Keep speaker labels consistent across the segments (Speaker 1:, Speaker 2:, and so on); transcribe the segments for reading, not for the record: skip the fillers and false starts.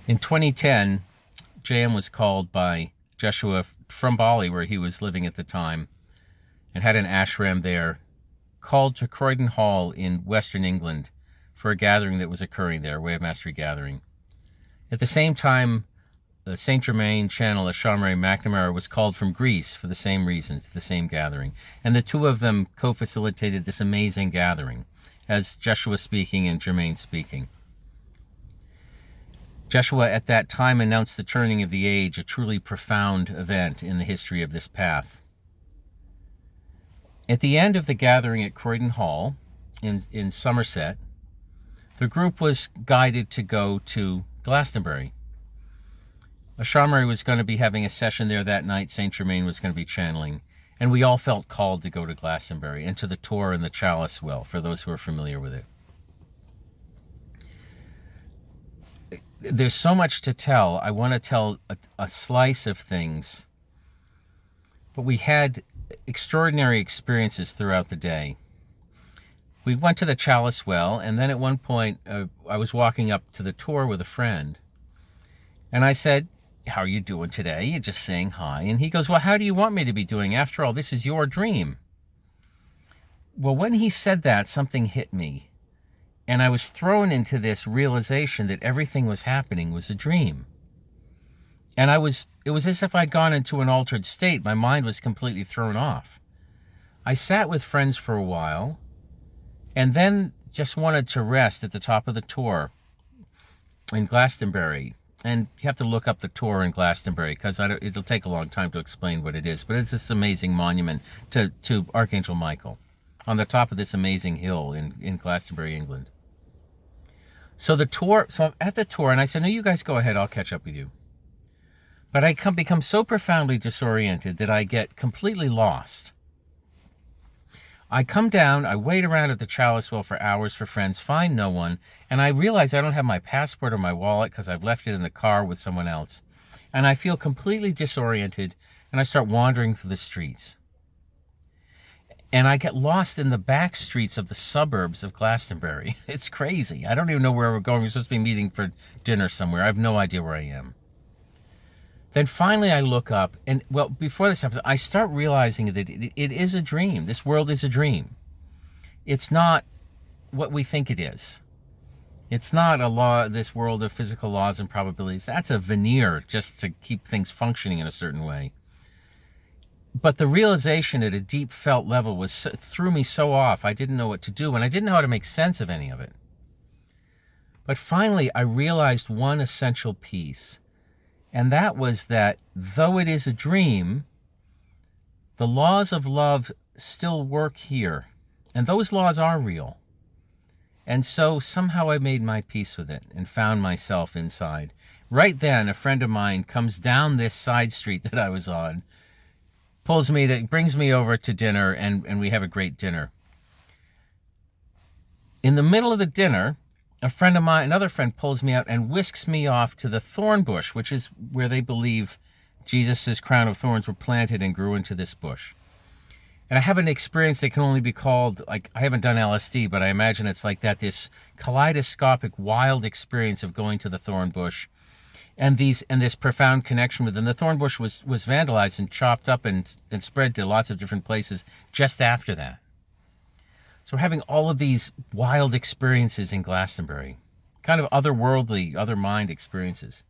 Speaker 1: In 2010, JM was called by Joshua from Bali, where he was living at the time, and had an ashram there, called to Croydon Hall in Western England for a gathering that was occurring there, a Way of Mastery gathering. At the same time, the Saint Germain channel, Shawnmary McNamara, was called from Greece for the same reason, to the same gathering. And the two of them co-facilitated this amazing gathering, as Joshua speaking and Germain speaking. Joshua at that time announced the turning of the age, a truly profound event in the history of this path. At the end of the gathering at Croydon Hall in Somerset, the group was guided to go to Glastonbury. Shawnmary was going to be having a session there that night. Saint Germain was going to be channeling. And we all felt called to go to Glastonbury and to the tour and the chalice well, for those who are familiar with it. There's so much to tell. I want to tell a slice of things. But we had extraordinary experiences throughout the day. We went to the chalice well, and then at one point, I was walking up to the tour with a friend. And I said, "How are you doing today?" And just saying hi. And he goes, "Well, how do you want me to be doing? After all, this is your dream." Well, when he said that, something hit me. And I was thrown into this realization that everything was happening was a dream. And it was as if I'd gone into an altered state. My mind was completely thrown off. I sat with friends for a while, and then just wanted to rest at the top of the tour in Glastonbury. And you have to look up the tour in Glastonbury, because it'll take a long time to explain what it is. But it's this amazing monument to Archangel Michael on the top of this amazing hill in Glastonbury, England. So I'm at the tour, and I said, "No, you guys go ahead, I'll catch up with you." But I become so profoundly disoriented that I get completely lost. I come down, I wait around at the chalice well for hours for friends, find no one, and I realize I don't have my passport or my wallet because I've left it in the car with someone else. And I feel completely disoriented, and I start wandering through the streets. And I get lost in the back streets of the suburbs of Glastonbury. It's crazy. I don't even know where we're going. We're supposed to be meeting for dinner somewhere. I have no idea where I am. Then finally I look up, and well, before this happens, I start realizing that it is a dream. This world is a dream. It's not what we think it is. It's not a law, this world of physical laws and probabilities. That's a veneer just to keep things functioning in a certain way. But the realization at a deep felt level threw me so off. I didn't know what to do, and I didn't know how to make sense of any of it. But finally, I realized one essential piece, and that was that though it is a dream, the laws of love still work here, and those laws are real. And so somehow I made my peace with it and found myself inside. Right then, a friend of mine comes down this side street that I was on, brings me over to dinner, and we have a great dinner. In the middle of the dinner, another friend pulls me out and whisks me off to the thorn bush, which is where they believe Jesus' crown of thorns were planted and grew into this bush. And I have an experience that can only be called, like, I haven't done LSD, but I imagine it's like that, this kaleidoscopic, wild experience of going to the thorn bush. And this profound connection with them. The thorn bush was vandalized and chopped up and spread to lots of different places just after that. So we're having all of these wild experiences in Glastonbury, kind of otherworldly, other mind experiences.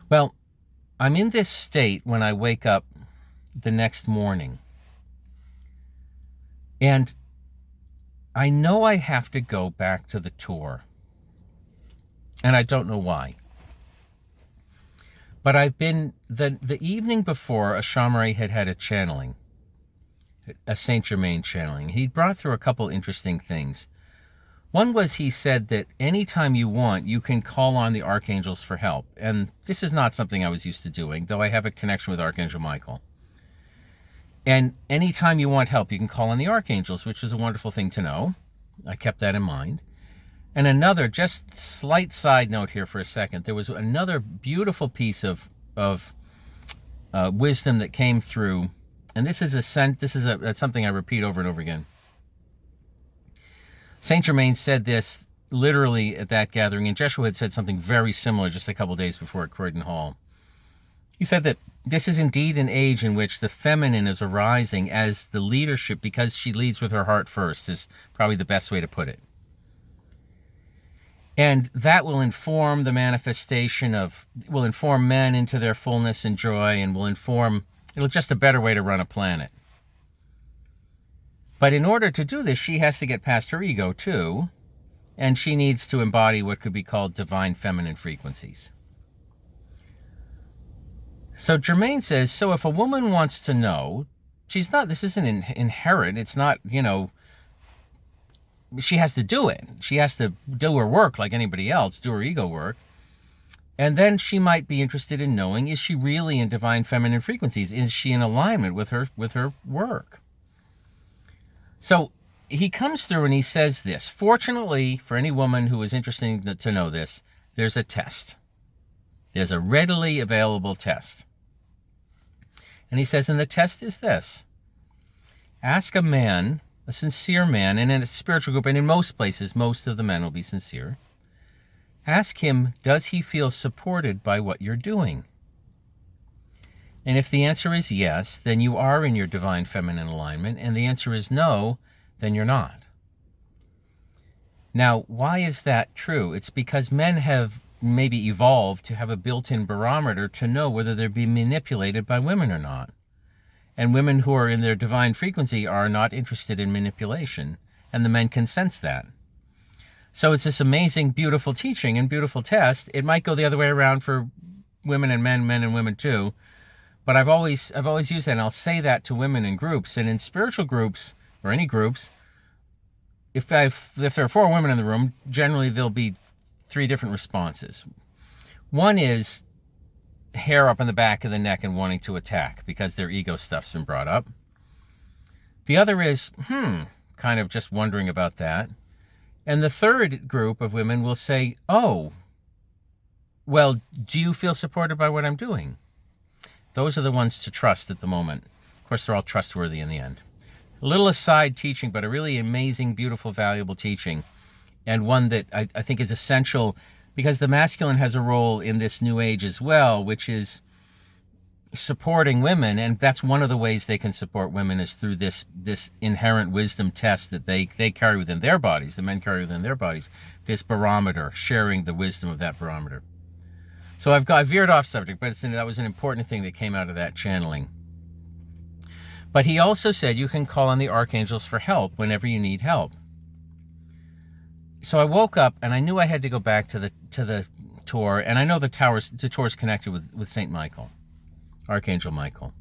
Speaker 1: Well, I'm in this state when I wake up the next morning. And I know I have to go back to the tour. And I don't know why. But I've been, the evening before, Shawnmary had a channeling, a Saint Germain channeling. He brought through a couple interesting things. One was, he said that anytime you want, you can call on the archangels for help. And this is not something I was used to doing, though I have a connection with Archangel Michael. And anytime you want help, you can call on the archangels, which is a wonderful thing to know. I kept that in mind. And another, just slight side note here for a second, there was another beautiful piece of wisdom that came through, and this is something I repeat over and over again. Saint Germain said this literally at that gathering, and Jeshua had said something very similar just a couple days before at Croydon Hall. He said that this is indeed an age in which the feminine is arising as the leadership, because she leads with her heart first, is probably the best way to put it. And that will inform the manifestation will inform men into their fullness and joy, and it'll just a better way to run a planet. But in order to do this, she has to get past her ego too, and she needs to embody what could be called divine feminine frequencies. So Germain says, so if a woman wants to know, this isn't inherent, it's not, she has to do it. She has to do her work like anybody else, do her ego work. And then she might be interested in knowing, is she really in divine feminine frequencies? Is she in alignment with her work? So he comes through and he says this. Fortunately, for any woman who is interested to know this, there's a test. There's a readily available test. And he says, and the test is this. Ask a man, a sincere man, and in a spiritual group, and in most places, most of the men will be sincere. Ask him, does he feel supported by what you're doing? And if the answer is yes, then you are in your divine feminine alignment, and the answer is no, then you're not. Now, why is that true? It's because men have maybe evolved to have a built-in barometer to know whether they're being manipulated by women or not. And women who are in their divine frequency are not interested in manipulation, and the men can sense that. So it's this amazing, beautiful teaching and beautiful test. It might go the other way around for women and men and women too, but I've always used that, and I'll say that to women in groups, and in spiritual groups or any groups. If there are 4 women in the room, generally there'll be 3 different responses. One is hair up in the back of the neck and wanting to attack because their ego stuff's been brought up. The other is, kind of just wondering about that. And the third group of women will say, oh, well, do you feel supported by what I'm doing? Those are the ones to trust at the moment. Of course, they're all trustworthy in the end. A little aside teaching, but a really amazing, beautiful, valuable teaching. And one that I think is essential because the masculine has a role in this new age as well, which is supporting women. And that's one of the ways they can support women is through this inherent wisdom test that they carry within their bodies, the men carry within their bodies, this barometer, sharing the wisdom of that barometer. So I veered off subject, but that was an important thing that came out of that channeling. But he also said you can call on the archangels for help whenever you need help. So I woke up and I knew I had to go back to the tour, and I know the tour's connected with Saint Michael, Archangel Michael.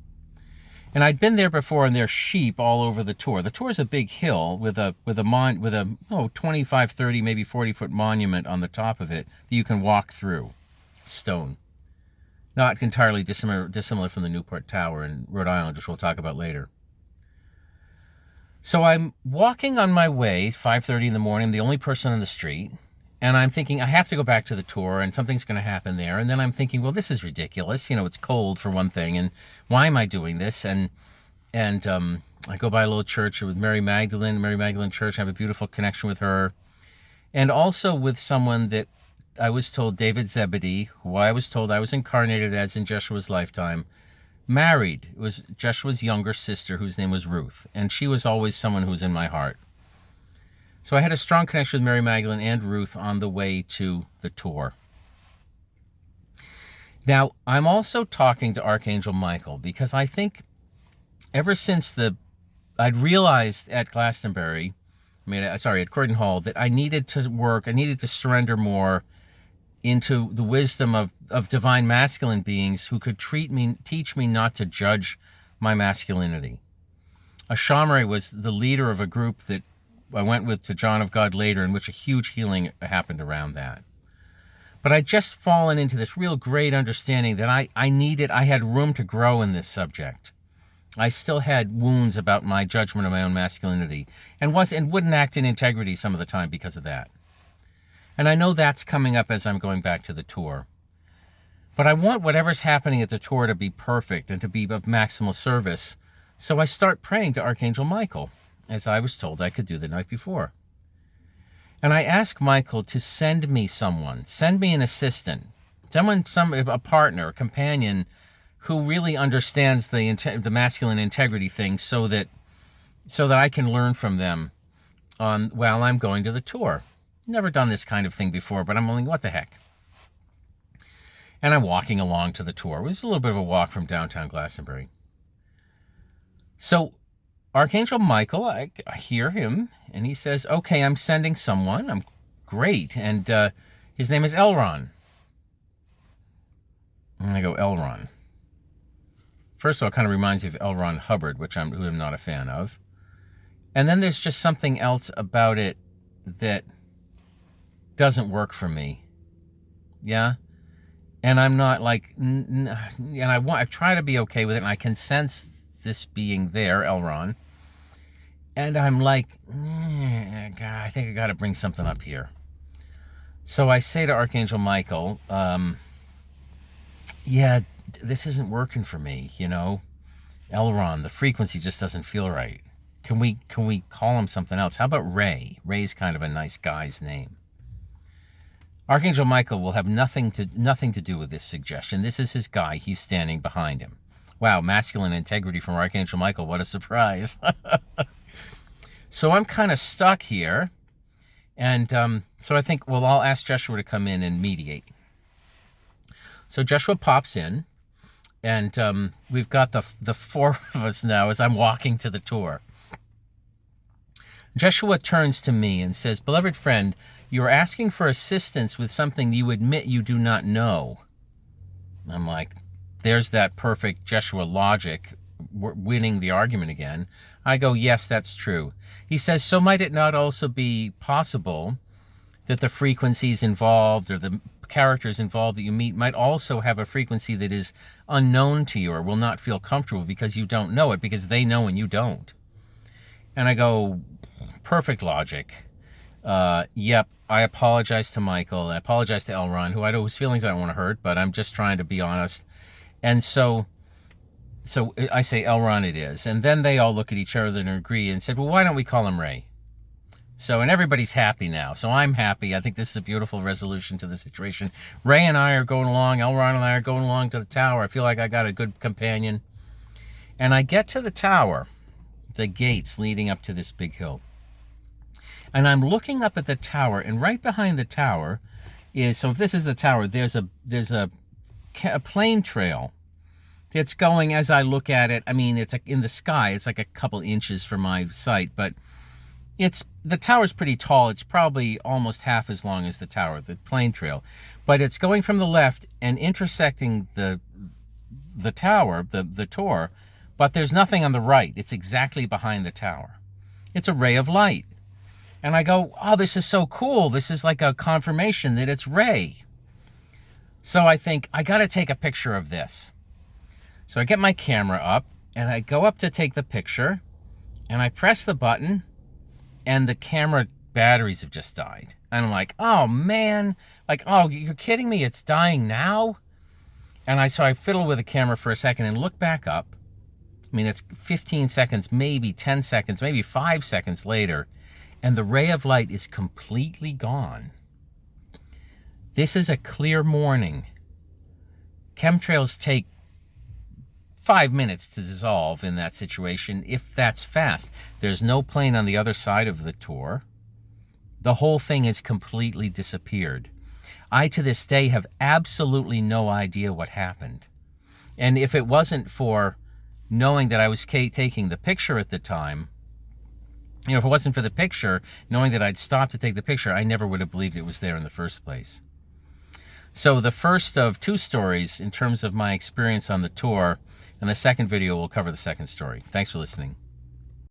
Speaker 1: And I'd been there before, and there's sheep all over the tour. The tour's a big hill with a 25, 30, maybe 40-foot monument on the top of it that you can walk through, stone. Not entirely dissimilar from the Newport Tower in Rhode Island, which we'll talk about later. So I'm walking on my way, 5:30 in the morning, the only person on the street, and I'm thinking, I have to go back to the tour, and something's going to happen there. And then I'm thinking, well, this is ridiculous. It's cold for one thing, and why am I doing this? And I go by a little church with Mary Magdalene Church. I have a beautiful connection with her. And also with someone that I was told, David Zebedee, who I was told I was incarnated as in Jeshua's lifetime, married. It was Jeshua's younger sister, whose name was Ruth, and she was always someone who was in my heart. So I had a strong connection with Mary Magdalene and Ruth on the way to the tour. Now, I'm also talking to Archangel Michael because I think ever since I'd realized at Glastonbury, at Croydon Hall, that I needed to surrender more into the wisdom of divine masculine beings who could teach me not to judge my masculinity. Ashamari was the leader of a group that I went with to John of God later, in which a huge healing happened around that. But I'd just fallen into this real great understanding that I had room to grow in this subject. I still had wounds about my judgment of my own masculinity and wouldn't act in integrity some of the time because of that. And I know that's coming up as I'm going back to the tour. But I want whatever's happening at the tour to be perfect and to be of maximal service. So I start praying to Archangel Michael, as I was told I could do the night before. And I asked Michael to send me someone, send me an assistant, a partner, a companion who really understands the masculine integrity thing, so that I can learn from them while I'm going to the tour. Never done this kind of thing before, but I'm like, what the heck? And I'm walking along to the tour. It was a little bit of a walk from downtown Glastonbury. So Archangel Michael, I hear him, and he says, okay, I'm sending someone. I'm great. And his name is Elron. And I go, Elron. First of all, it kind of reminds me of L. Ron Hubbard, who I'm not a fan of. And then there's just something else about it that doesn't work for me. Yeah? And I'm not like, and I try to be okay with it, and I can sense this being there, Elron. And I'm like, God, I think I got to bring something up here. So I say to Archangel Michael, yeah, this isn't working for me, Elron, the frequency just doesn't feel right. Can we call him something else? How about Ray? Ray's kind of a nice guy's name. Archangel Michael will have nothing to do with this suggestion. This is his guy. He's standing behind him. Wow, masculine integrity from Archangel Michael. What a surprise. So I'm kind of stuck here. And so I think, well, I'll ask Joshua to come in and mediate. So Joshua pops in, and we've got the four of us now as I'm walking to the tour. Joshua turns to me and says, beloved friend, you're asking for assistance with something you admit you do not know. I'm like, there's that perfect Joshua logic, winning the argument again. I go, yes, that's true. He says, so might it not also be possible that the frequencies involved or the characters involved that you meet might also have a frequency that is unknown to you or will not feel comfortable because you don't know it, because they know and you don't? And I go, perfect logic. Yep, I apologize to Michael. I apologize to Elron, who I know whose feelings I don't want to hurt, but I'm just trying to be honest. And so I say, Elron it is. And then they all look at each other and agree and said, well, why don't we call him Ray? So, and everybody's happy now. So I'm happy. I think this is a beautiful resolution to the situation. Ray and I are going along. Elron and I are going along to the tower. I feel like I got a good companion. And I get to the tower, the gates leading up to this big hill. And I'm looking up at the tower, and right behind the tower is, so if this is the tower, there's a plane trail that's going, as I look at it, I mean, it's in the sky, it's like a couple inches from my sight, but the tower's pretty tall. It's probably almost half as long as the tower, the plane trail. But it's going from the left and intersecting the tower, the tour, but there's nothing on the right. It's exactly behind the tower. It's a ray of light. And I go, oh, this is so cool. This is like a confirmation that it's Ray. So I think, I got to take a picture of this. So I get my camera up, and I go up to take the picture, and I press the button, and the camera batteries have just died. And I'm like, oh, man. Like, oh, you're kidding me? It's dying now? And so I fiddle with the camera for a second and look back up. I mean, it's 15 seconds, maybe 10 seconds, maybe 5 seconds later, and the ray of light is completely gone. This is a clear morning. Chemtrails take 5 minutes to dissolve in that situation, if that's fast. There's no plane on the other side of the tour. The whole thing has completely disappeared. I, to this day, have absolutely no idea what happened. And if it wasn't for knowing that I was taking the picture at the time, if it wasn't for the picture, knowing that I'd stopped to take the picture, I never would have believed it was there in the first place. So the first of 2 stories in terms of my experience on the tour, and the second video will cover the second story. Thanks for listening.